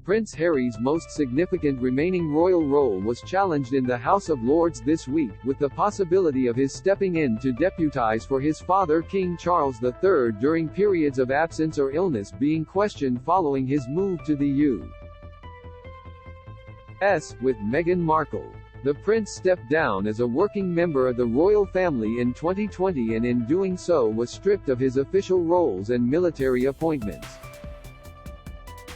Prince Harry's most significant remaining royal role was challenged in the House of Lords this week, with the possibility of his stepping in to deputize for his father King Charles III during periods of absence or illness being questioned following his move to the U.S. with Meghan Markle. The prince stepped down as a working member of the royal family in 2020 and in doing so was stripped of his official roles and military appointments.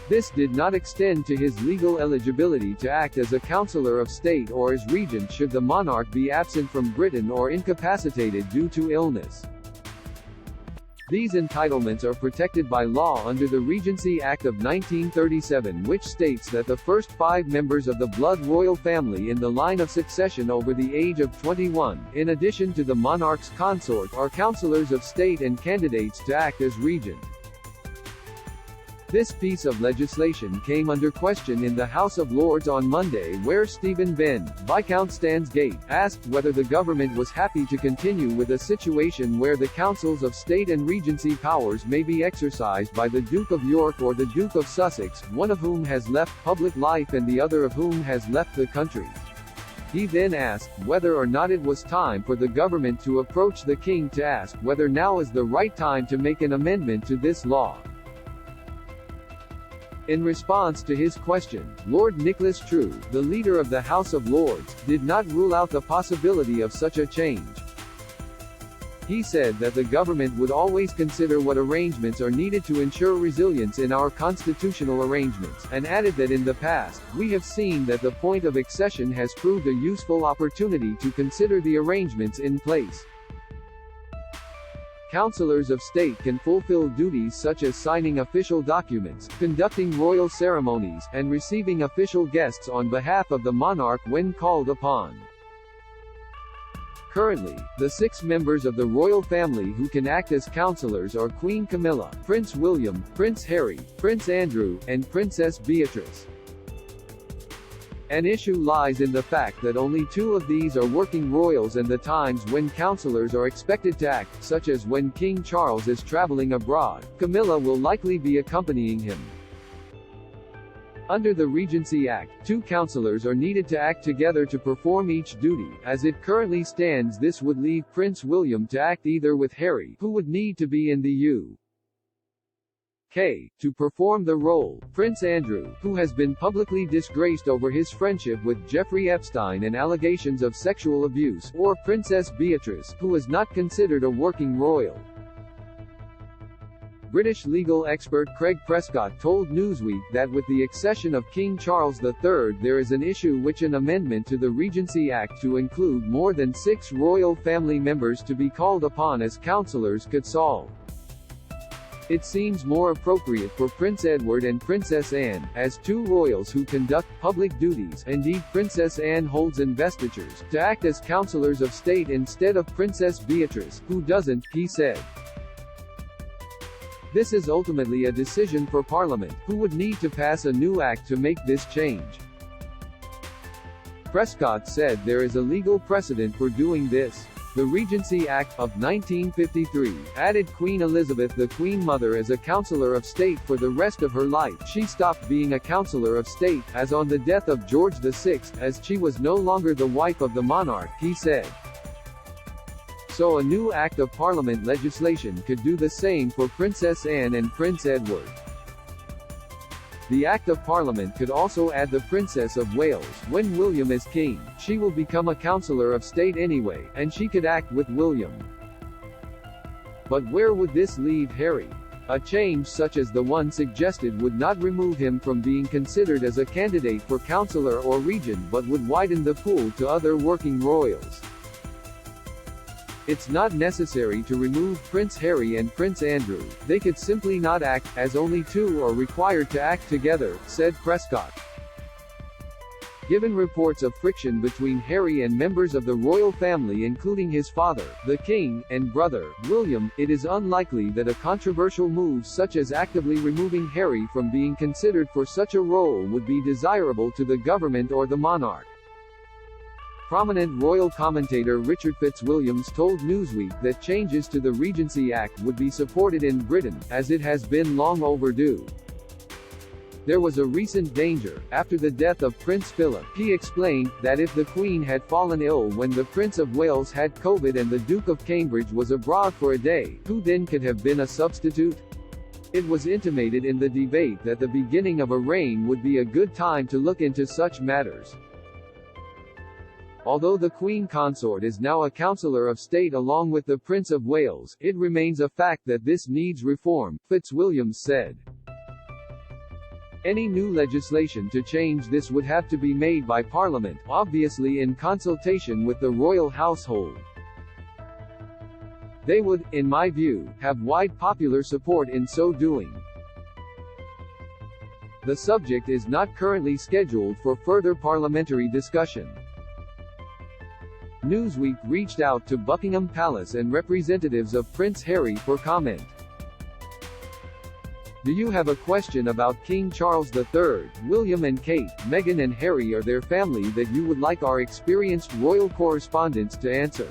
This did not extend to his legal eligibility to act as a Councillor of State or as regent should the monarch be absent from Britain or incapacitated due to illness. These entitlements are protected by law under the Regency Act of 1937, which states that the first 5 members of the blood royal family in the line of succession over the age of 21, in addition to the monarch's consort, are councillors of state and candidates to act as regent. This piece of legislation came under question in the House of Lords on Monday, where Stephen Benn, Viscount Stansgate, asked whether the government was happy to continue with a situation where the councils of state and regency powers may be exercised by the Duke of York or the Duke of Sussex, one of whom has left public life and the other of whom has left the country. He then asked whether or not it was time for the government to approach the king to ask whether now is the right time to make an amendment to this law. In response to his question, Lord Nicholas True, the leader of the House of Lords, did not rule out the possibility of such a change. He said that the government would always consider what arrangements are needed to ensure resilience in our constitutional arrangements, and added that in the past, we have seen that the point of accession has proved a useful opportunity to consider the arrangements in place. Councillors of state can fulfill duties such as signing official documents, conducting royal ceremonies, and receiving official guests on behalf of the monarch when called upon. Currently, the 6 members of the royal family who can act as councillors are Queen Camilla, Prince William, Prince Harry, Prince Andrew, and Princess Beatrice. An issue lies in the fact that only 2 of these are working royals, and the times when councillors are expected to act, such as when King Charles is travelling abroad, Camilla will likely be accompanying him. Under the Regency Act, 2 councillors are needed to act together to perform each duty. As it currently stands, this would leave Prince William to act either with Harry, who would need to be in the UK, to perform the role, Prince Andrew, who has been publicly disgraced over his friendship with Jeffrey Epstein and allegations of sexual abuse, or Princess Beatrice, who is not considered a working royal. British legal expert Craig Prescott told Newsweek that with the accession of King Charles III there is an issue which an amendment to the Regency Act to include more than 6 royal family members to be called upon as councillors could solve. It seems more appropriate for Prince Edward and Princess Anne, as 2 royals who conduct public duties, indeed Princess Anne holds investitures, to act as councillors of state instead of Princess Beatrice, who doesn't, he said. This is ultimately a decision for Parliament, who would need to pass a new act to make this change. Prescott said there is a legal precedent for doing this. The Regency Act of 1953 added Queen Elizabeth the Queen Mother as a Councillor of State for the rest of her life. She stopped being a Councillor of State, as on the death of George VI, as she was no longer the wife of the monarch, he said. So a new Act of Parliament legislation could do the same for Princess Anne and Prince Edward. The Act of Parliament could also add the Princess of Wales. When William is king, she will become a Councillor of State anyway, and she could act with William. But where would this leave Harry? A change such as the one suggested would not remove him from being considered as a candidate for councillor or regent, but would widen the pool to other working royals. It's not necessary to remove Prince Harry and Prince Andrew, they could simply not act, as only 2 are required to act together, said Prescott. Given reports of friction between Harry and members of the royal family including his father, the king, and brother, William, it is unlikely that a controversial move such as actively removing Harry from being considered for such a role would be desirable to the government or the monarch. Prominent royal commentator Richard Fitzwilliams told Newsweek that changes to the Regency Act would be supported in Britain, as it has been long overdue. There was a recent danger. After the death of Prince Philip, he explained that if the Queen had fallen ill when the Prince of Wales had COVID and the Duke of Cambridge was abroad for a day, who then could have been a substitute? It was intimated in the debate that the beginning of a reign would be a good time to look into such matters. Although the Queen Consort is now a Councillor of State along with the Prince of Wales, it remains a fact that this needs reform, Fitzwilliams said. Any new legislation to change this would have to be made by Parliament, obviously in consultation with the royal household. They would, in my view, have wide popular support in so doing. The subject is not currently scheduled for further parliamentary discussion. Newsweek reached out to Buckingham Palace and representatives of Prince Harry for comment. Do you have a question about King Charles III, William and Kate, Meghan and Harry or their family that you would like our experienced royal correspondents to answer?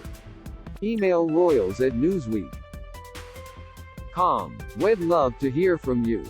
Email royals@newsweek.com. We'd love to hear from you.